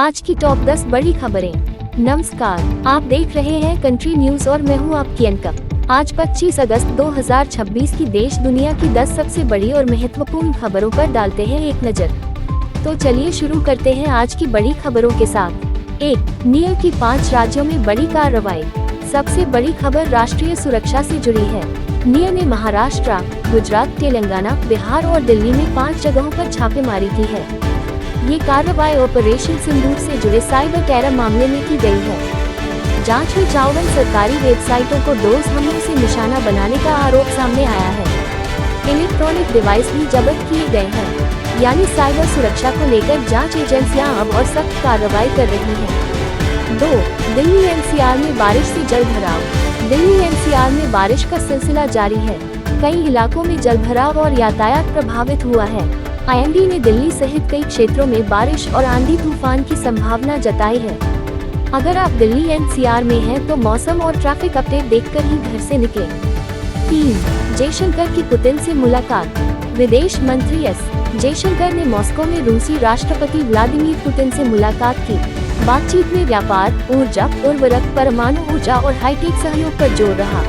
आज की टॉप 10 बड़ी खबरें। नमस्कार, आप देख रहे हैं कंट्री न्यूज और मैं हूं आपकी अनका। आज 25 अगस्त 2026 की देश दुनिया की 10 सबसे बड़ी और महत्वपूर्ण खबरों पर डालते हैं एक नजर। तो चलिए शुरू करते हैं आज की बड़ी खबरों के साथ। 1. नील की 5 राज्यों में बड़ी कार्रवाई। सबसे बड़ी खबर राष्ट्रीय सुरक्षा से जुड़ी है। नील ने महाराष्ट्र, गुजरात, तेलंगाना, बिहार और दिल्ली में 5 जगहों पर छापेमारी की है। ये कार्रवाई ऑपरेशन सिंदूर से जुड़े साइबर टेरर मामले में की गई है। जांच में 54 सरकारी वेबसाइटों को डोज हमलों से निशाना बनाने का आरोप सामने आया है। इलेक्ट्रॉनिक डिवाइस भी जब्त किए गए हैं, यानी साइबर सुरक्षा को लेकर जांच एजेंसियां अब और सख्त कार्रवाई कर रही हैं। 2. दिल्ली एनसीआर में बारिश से जलभराव। दिल्ली एनसीआर में बारिश का सिलसिला जारी है। कई इलाकों में जलभराव और यातायात प्रभावित हुआ है। आईएमडी ने दिल्ली सहित कई क्षेत्रों में बारिश और आंधी तूफान की संभावना जताई है। अगर आप दिल्ली एनसीआर में हैं तो मौसम और ट्रैफिक अपडेट देखकर ही घर से निकलें। 3. जयशंकर की पुतिन से मुलाकात। विदेश मंत्री एस जयशंकर ने मॉस्को में रूसी राष्ट्रपति व्लादिमीर पुतिन से मुलाकात की। बातचीत में व्यापार, ऊर्जा, उर्वरक, परमाणु ऊर्जा और हाईटेक सहयोग पर जोर रहा।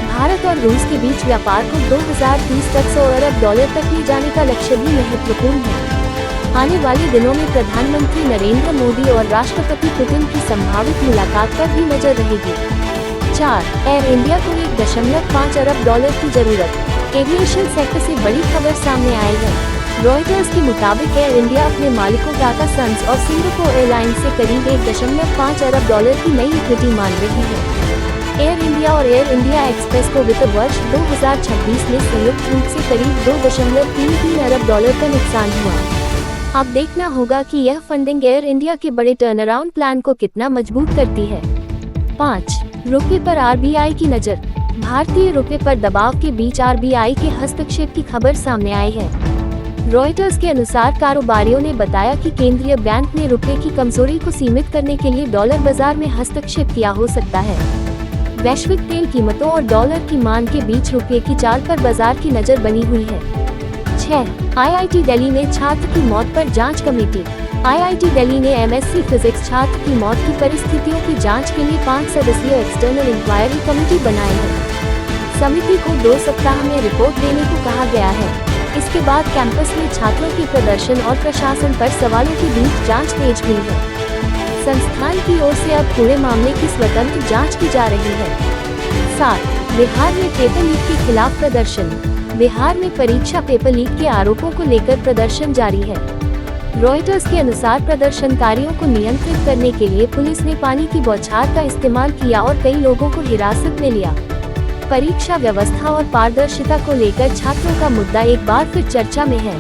भारत और रूस के बीच व्यापार को 2030 तक $100 अरब तक ले जाने का लक्ष्य भी महत्वपूर्ण है। आने वाले दिनों में प्रधानमंत्री नरेंद्र मोदी और राष्ट्रपति पुतिन की संभावित मुलाकात पर भी नजर रहेगी। 4. एयर इंडिया को $1.5 अरब की जरूरत। एविएशन सेक्टर से बड़ी खबर सामने आई है। रॉयटर्स के मुताबिक एयर इंडिया अपने मालिकों टाटा सन्स और सिंगापुर एयरलाइंस से करीब $1.5 अरब की नई इक्विटी मांग रही है। एयर इंडिया और एयर इंडिया एक्सप्रेस को वित्त वर्ष 2026 में संयुक्त रूप से करीब $2.33 अरब का नुकसान हुआ। अब देखना होगा कि यह फंडिंग एयर इंडिया के बड़े टर्नअराउंड प्लान को कितना मजबूत करती है। 5. रुपये पर आरबीआई की नज़र। भारतीय रुपये पर दबाव के बीच आरबीआई के हस्तक्षेप की खबर सामने आई है। रॉयटर्स के अनुसार कारोबारियों ने बताया कि केंद्रीय बैंक ने रुपये की कमजोरी को सीमित करने के लिए डॉलर बाजार में हस्तक्षेप किया हो सकता है। वैश्विक तेल कीमतों और डॉलर की मांग के बीच रुपये की चाल पर बाजार की नजर बनी हुई है। 6. आईआईटी दिल्ली में छात्र की मौत पर जांच कमेटी। आईआईटी दिल्ली ने एमएससी फिजिक्स छात्र की मौत की परिस्थितियों की जांच के लिए 5 सदस्यीय एक्सटर्नल इंक्वायरी कमेटी बनाई है। समिति को 2 सप्ताह में रिपोर्ट देने को कहा गया है। इसके बाद कैंपस में छात्रों के प्रदर्शन और प्रशासन पर सवालों के बीच जांच तेज हुई है। संस्थान की ओर से अब पूरे मामले की स्वतंत्र जांच की जा रही है। 7. बिहार में पेपर लीक के खिलाफ प्रदर्शन। बिहार में परीक्षा पेपर लीक के आरोपों को लेकर प्रदर्शन जारी है। रॉयटर्स के अनुसार प्रदर्शनकारियों को नियंत्रित करने के लिए पुलिस ने पानी की बौछार का इस्तेमाल किया और कई लोगों को हिरासत में लिया। परीक्षा व्यवस्था और पारदर्शिता को लेकर छात्रों का मुद्दा एक बार फिर चर्चा में है।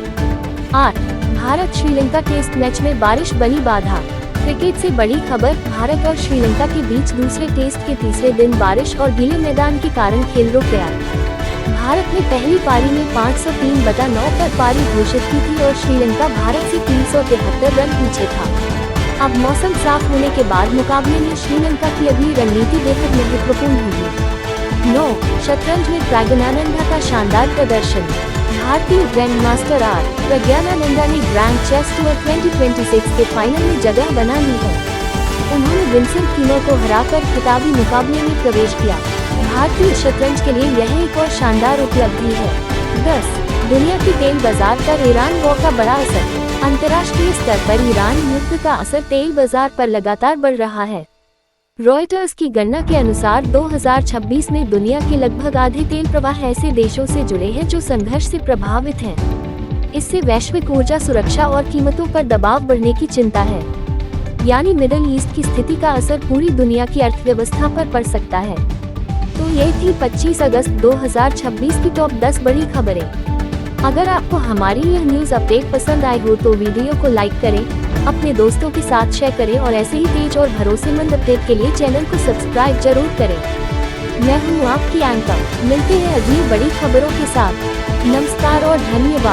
8. भारत श्रीलंका टेस्ट मैच में बारिश बनी बाधा। क्रिकेट से बड़ी खबर, भारत और श्रीलंका के बीच दूसरे टेस्ट के तीसरे दिन बारिश और गीले मैदान के कारण खेल रुक गया। भारत ने पहली पारी में 503/9 पर पारी घोषित की थी और श्रीलंका भारत से 373 रन पीछे था। अब मौसम साफ होने के बाद मुकाबले में श्रीलंका की अगली रणनीति बेहद महत्वपूर्ण होगी। 9. शतरंज में प्रज्ञानंदा का शानदार प्रदर्शन। भारतीय ग्रैंड मास्टर आर प्रज्ञानंदा ने ग्रैंड चेस टूर 2026 के फाइनल में जगह बना ली है। उन्होंने विंसेंट कीनो को हराकर खिताबी मुकाबले में प्रवेश किया। भारतीय शतरंज के लिए यह एक और शानदार उपलब्धि है। 10. दुनिया की तेल बाजार पर ईरान वॉर का बड़ा असर। अंतर्राष्ट्रीय स्तर पर ईरान युद्ध का असर तेल बाजार पर लगातार बढ़ रहा है। रॉयटर्स की गणना के अनुसार 2026 में दुनिया के लगभग आधे तेल प्रवाह ऐसे देशों से जुड़े हैं जो संघर्ष से प्रभावित हैं। इससे वैश्विक ऊर्जा सुरक्षा और कीमतों पर दबाव बढ़ने की चिंता है, यानी मिडिल ईस्ट की स्थिति का असर पूरी दुनिया की अर्थव्यवस्था पर पड़ सकता है। तो ये थी 25 अगस्त 2026 की टॉप 10 बड़ी खबरें। अगर आपको हमारी यह न्यूज अपडेट पसंद आई हो तो वीडियो को लाइक करें, अपने दोस्तों के साथ शेयर करें और ऐसे ही तेज और भरोसेमंद अपडेट के लिए चैनल को सब्सक्राइब जरूर करें। मैं हूँ आपकी एंकर। मिलते हैं अगली बड़ी खबरों के साथ। नमस्कार और धन्यवाद।